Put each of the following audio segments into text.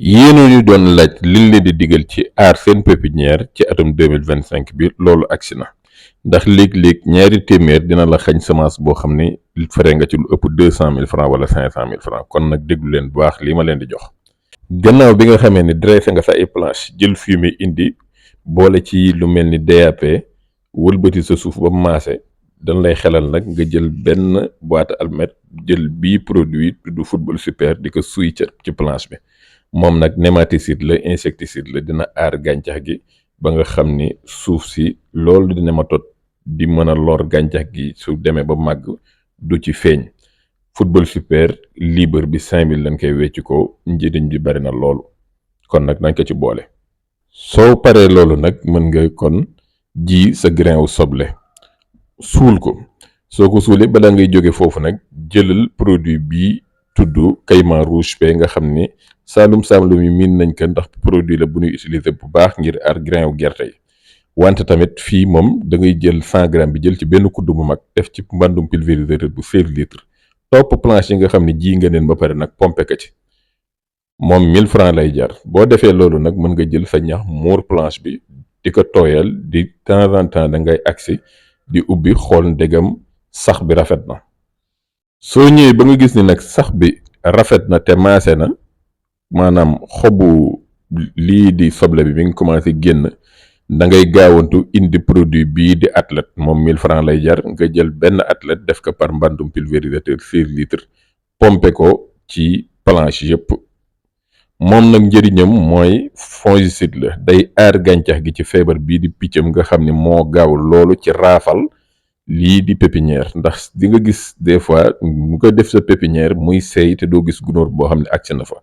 yéena ñu doon laaj liñ leen di digal ci aar seen pépinière ci atum 2025 bi loolu agsi na ndax léeg-léeg ñaari téeméer dina la xañ semence boo xam ne fere nga ci lu ëpp 200 000 francs wala 500 000 francs kon nag déglu leen bu baax li ma leen di jox. gannaaw bi nga xamee ni dressé nga sa ay planche jël fumier indi boole ci lu mel ni DAP wëlbati sa suuf ba maase dañ lay xelal nag nga jël benn boîte almet jël bii produit tudd football super di ko suy ci planche bi. moom nag nématicide la insecticide la dina aar gàncax gi ba nga xam ni suuf si loolu di nématode di mën a lor gàncax gi su demee ba màgg du ci feeñ. football super libre bi 5000 lañ koy wecc ko njëriñ bi bari na loolu kon nag nañ ko ci boole. soo paree loolu nag mën nga kon ji sa grain wu soble suul ko soo ko suulee balaa ngay jóge foofu nag jëlal produit bii tudd caïman rouge pe nga xam ni saalum yi miin nañ ko ndax produit la bu ñuy utiliser bu baax ngir aar grain wu gerte yi wante tamit fii moom da ngay jël 100 grammes bi jël ci benn kudd bu mag def ci mbàndum pulvérisateur bu 16 litres topp planche yi nga xam ne ji nga leen ba pare nag pompe ko ci moom 1000 francs lay jar boo defee loolu nag mën nga jël sa ñax muur planche bi di ko tooyal di temps en temps da ngay agsi di ubbi xool ndegam sax bi rafet na soo ñëwee ba nga gis ni nag sax bi rafet na te maase na maanaam xobu lii di soble bi mi ngi commencé génn da ngay gaawantu indi produit bii di athlète moom 1000 francs lay jar nga jël benn athlète def ko par mbàndum pulvérisateur 16 litres pompe ko ci planche yëpp moom nag njëriñam mooy fongicide la day aar gàncax gi ci feebar bii di piccam nga xam ni moo gaaw loolu ci raafal lii di pépinière ndax di nga gis des fois mu ko def sa pépinière muy seey te doo gis gunóor boo xam ne agsi na fa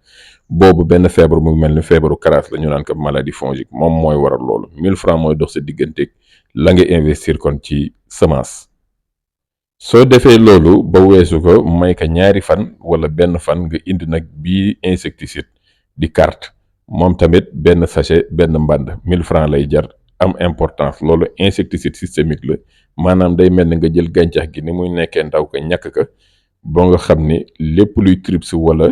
boobu benn feebar mu mel ni feebaru karaas la ñu naan ko maladie fongique moom mooy waral loolu 1000 francs mooy dox sa digganteeg la nga investir kon ci semence. soo defee loolu ba weesu ko may ko ñaari fan wala benn fan nga indi nag bii insecticide di carte moom tamit benn sachet benn mbànd 1000 francs lay jar am importance loolu insecticide systémique la maanaam day mel ni nga jël gàncax gi ni muy nekkee ndaw ko ñàkk ka ba nga xam ni lépp luy trips wala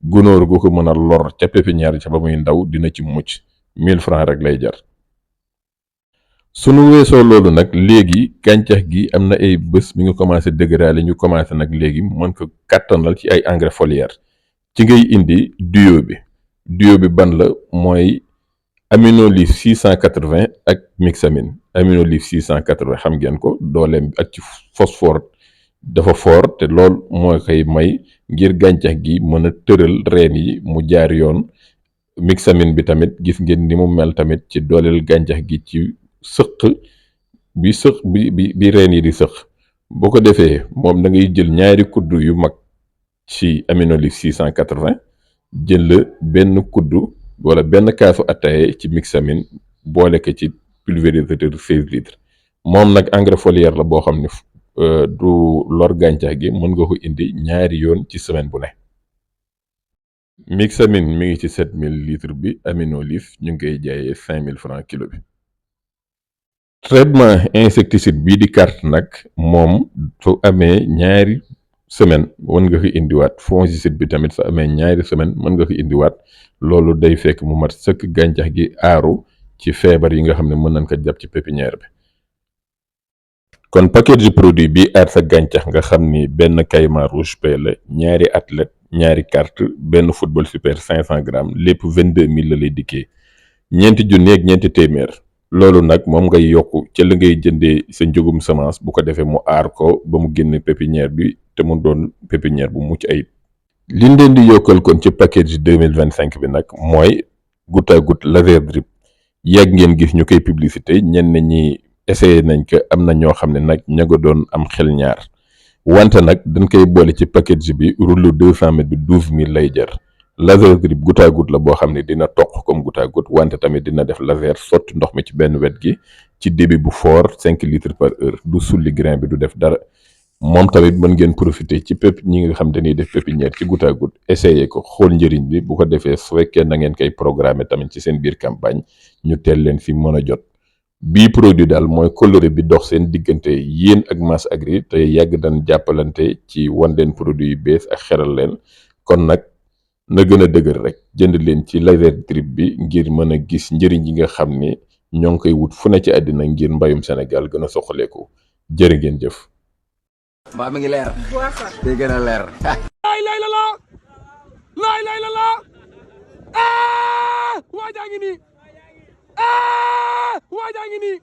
gunóor gu ko mën a lor ca pépinière ca ba muy ndaw dina ci mucc 1000 francs rek lay jar. sunu weesoo loolu nag léegi gàncax gi am na ay bés mi ngi commencé dëgëraale ñu commencé nag léegi mën ko kàttanal ci ay engrais foliaire ci ngay indi duo bi ban la mooy aminolif 680 ak mixamine aminolif 680 xam ngeen ko dooleem ak ci phosphore dafa fort te lool moo koy may ngir gàncax gi mën a tëral reen yi mu jaar yoon mixamine bi tamit gis ngeen ni mu mel tamit ci dooleel gàncax gi ci sëq bi reen yi di sëq boo ko defee moom da ngay jël ñaari kuddu yu mag ci aminolif 680 jël benn kuddu wala benn kaasu ataye ci mixamine boole ko ci pulvérisateur 16 litres moom nag engrais foliaire la boo xam ne du lor gàncax gi mën nga ko indi ñaari yoon ci semaine bu ne. mixamine mi ngi ci 7000 litres bi aminolif ñu ngi koy jaayee 5000 francs kilo bi. traitement insecticide bii di carte nag moom su amee ñaari semaine mën nga ko indiwaat fongicide bi tamit su amee ñaari semaine mën nga ko indiwaat loolu day fekk mu mat sëkk gàncax gi aaru ci feebar yi nga xam ne mën nañ ko jàpp ci pépinière bi. kon package produit bi aar sa gàncax nga xam ni benn caïman rouge pe la ñaari athlète ñaari carte benn football super 500 grammes lépp 22000 la lay dikkee ñeenti junni ak ñeenti téeméer. loolu nag moom ngay yokk ca la ngay jëndee sa njëgum semence bu ko defee mu aar ko ba mu génn pépinière bi te mu doon pépinière bu mucc ayib. liñ leen di yokkal kon ci package 2025 bi nag mooy goutte à goutte laser drip yàgg ngeen gis ñu koy publicité ñenn ñi essayé nañ ko am na ñoo xam ne nag ña nga doon am xel ñaar wante nag dañ koy boole ci package bi rouleau 200 mètres bi 12000 lay jar. laser drip goutte à goutte la boo xam ne dina toq comme goutte à goutte wante tamit dina def laser sotti ndox mi ci benn wet gi ci débit bu fort 5 litres par heure du sulli grain bi du def dara moom tamit mën ngeen profiter ci ñi nga xam dañuy def pépinière ci goutte à goutte essayer ko xool njëriñ bi bu ko defee su fekkee na ngeen koy programmer tamit ci seen biir campagne ñu teel leen fi mën a jot. bii produit daal mooy coloré bi dox seen diggante yéen ak Mas Agri te yàgg dañ jàppalante ci wan leen produit yu bees ak xeral leen kon nag na gën a dëgër rek jënd leen ci laser drip bi ngir mën a gis njëriñ yi nga xam ni ñoo ngi koy wut fu ne ci àddina ngir mbayum Sénégal gën a soxaleeku jërë ngeen jëf. mbaa mi ngi leer day gën a leer. laay lay la la waajaa ngi nii waajaa ngi nii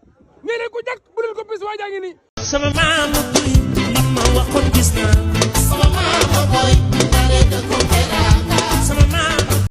nee leen ko jàkk bu leen ko pis waajaa ngi nii sama maam